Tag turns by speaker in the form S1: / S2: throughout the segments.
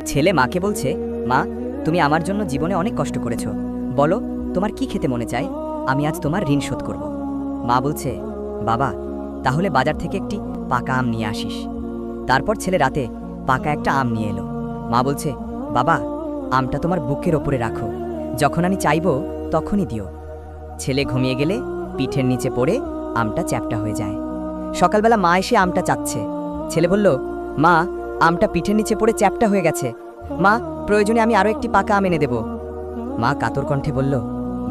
S1: ছেলে মাকে বলছে, মা, তুমি আমার জন্য জীবনে অনেক কষ্ট করেছো, বলো তোমার কি খেতে মনে চায়, আমি আজ তোমার ঋণ শোধ করব। মা বলছে, বাবা, তাহলে বাজার থেকে একটি পাকা আম নিয়ে আসিস। তারপর ছেলে রাতে পাকা একটা আম নিয়ে এলো। মা বলছে, বাবা, আমটা তোমার বুকের ওপরে রাখো, যখন আমি চাইব তখনই দিও। ছেলে ঘুমিয়ে গেলে পিঠের নিচে পড়ে আমটা চ্যাপ্টা হয়ে যায়। সকালবেলা মা এসে আমটা চাচ্ছে। ছেলে বলল, মা, আমটা পিঠের নিচে পড়ে চ্যাপ্টা হয়ে গেছে, মা, প্রয়োজনে আমি আরও একটি পাকা আম এনে দেব। মা কাতর কণ্ঠে বলল,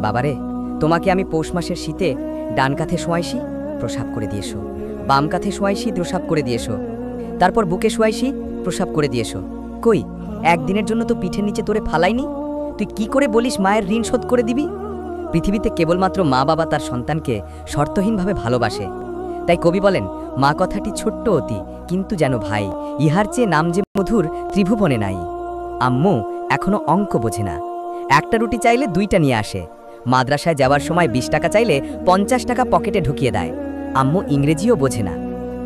S1: বাবারে, তোমাকে আমি পৌষ মাসের শীতে ডান কাঁধে শোয়াইছি, প্রসাব করে দিয়েছো, বাম কাঁধে শোয়াইছি, প্রসাব করে দিয়েছো, তারপর বুকে শোয়াইছি, প্রসাব করে দিয়েছো। কই, একদিনের জন্য তো পিঠের নিচে তোরে ফালাইনি। তুই কি করে বলিস মায়ের ঋণ শোধ করে দিবি? পৃথিবীতে কেবলমাত্র মা বাবা তার সন্তানকে শর্তহীনভাবে ভালোবাসে। তাই কবি বলেন, মা কথাটি ছোট্ট অতি, কিন্তু যেন ভাই, ইহার চেয়ে নাম যে মধুর ত্রিভুবনে নাই। আম্মু এখনো অঙ্ক বোঝে না, একটা রুটি চাইলে দুইটা নিয়ে আসে। মাদ্রাসায় যাওয়ার সময় 20 টাকা চাইলে 50 টাকা পকেটে ঢুকিয়ে দেয়। আম্মু ইংরেজিও বোঝে না,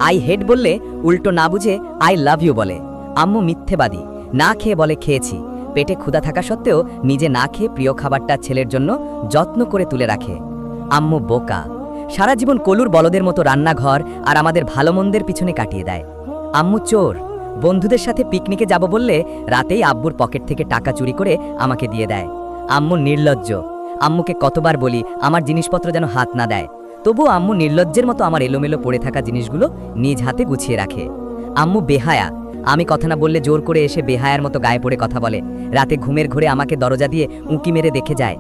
S1: আই হেট বললে উল্টো না বুঝে আই লাভ ইউ বলে। আম্মু মিথ্যেবাদী, না খেয়ে বলে খেয়েছি, পেটে ক্ষুধা থাকা সত্ত্বেও নিজে না খেয়ে প্রিয় খাবারটা ছেলের জন্য যত্ন করে তুলে রাখে। আম্মু বোকা, সারা জীবন কলুর বলদের মতো রান্নাঘর আর আমাদের ভালো মন্দের পিছনে কাটিয়ে দেয়। আম্মু চোর, বন্ধুদের সাথে পিকনিকে যাব বললে রাতেই আব্বুর পকেট থেকে টাকা চুরি করে আমাকে দিয়ে দেয়। আম্মু নির্লজ্জ, আম্মুকে কতবার বলি আমার জিনিসপত্র যেন হাত না দেয়, তবুও আম্মু নির্লজ্জের মতো আমার এলোমেলো পড়ে থাকা জিনিসগুলো নিজ হাতে গুছিয়ে রাখে। আম্মু বেহায়া, আমি কথা না বললে জোর করে এসে বেহায়ার মতো গায়ে পড়ে কথা বলে, রাতে ঘুমের ঘোরে আমাকে দরজা দিয়ে উঁকি মেরে দেখে যায়।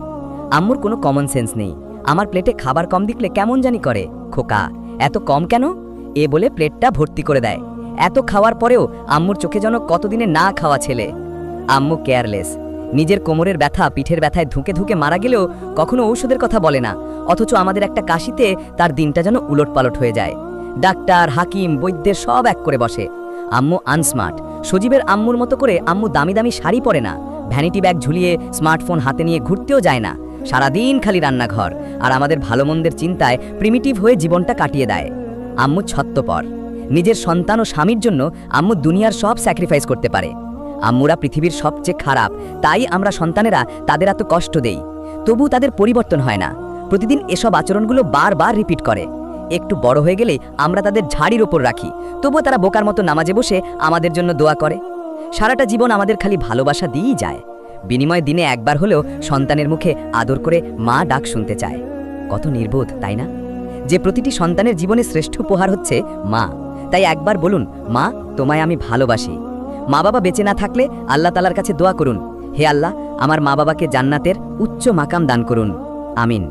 S1: আম্মুর কোনো কমন সেন্স নেই, আমার প্লেটে খাবার কম দেখলে কেমন জানি করে, খোকা এত কম কেন, এ বলে প্লেটটা ভর্তি করে দেয়। এত খাওয়ার পরেও আম্মুর চোখে যেন কতদিনে না খাওয়া ছেলে। আম্মু কেয়ারলেস, নিজের কোমরের ব্যথা পিঠের ব্যথায় ধুকে ধুকে মারা গেলেও কখনো ঔষধের কথা বলে না, অথচ আমাদের একটা কাশিতে তার দিনটা যেন উলটপালট হয়ে যায়। ডাক্তার, হাকিম, বৈদ্যের সব এক করে বসে। আম্মু আনস্মার্ট, সজীবের আম্মুর মতো করে আম্মু দামি দামি শাড়ি পরে না, ভ্যানিটি ব্যাগ ঝুলিয়ে স্মার্টফোন হাতে নিয়ে ঘুরতেও যায় না, সারাদিন খালি রান্নাঘর আর আমাদের ভালো মন্দের চিন্তায় প্রিমিটিভ হয়ে জীবনটা কাটিয়ে দেয়। আম্মু ছত্তপর, নিজের সন্তান ও স্বামীর জন্য আম্মু দুনিয়ার সব স্যাক্রিফাইস করতে পারে। আম্মুরা পৃথিবীর সবচেয়ে খারাপ, তাই আমরা সন্তানেরা তাদের এত কষ্ট দেই, তবু তাদের পরিবর্তন হয় না। প্রতিদিন এসব আচরণগুলো বারবার রিপিট করে। একটু বড় হয়ে গেলেই আমরা তাদের ঝাড়ির ওপর রাখি, তবুও তারা বোকার মতো নামাজে বসে আমাদের জন্য দোয়া করে। সারাটা জীবন আমাদের খালি ভালোবাসা দিয়েই যায়, বিনিময়ে দিনে একবার হলেও সন্তানের মুখে আদর করে মা ডাক শুনতে চায়। কত নির্বোধ, তাই না? যে প্রতিটি সন্তানের জীবনে শ্রেষ্ঠ উপহার হচ্ছে মা। তাই একবার বলুন, মা, তোমায় আমি ভালোবাসি। মা বাবা বেঁচে না থাকলে আল্লাহ তাআলার কাছে দোয়া করুন, হে আল্লাহ, আমার মা বাবাকে জান্নাতের উচ্চ মাকাম দান করুন, আমিন।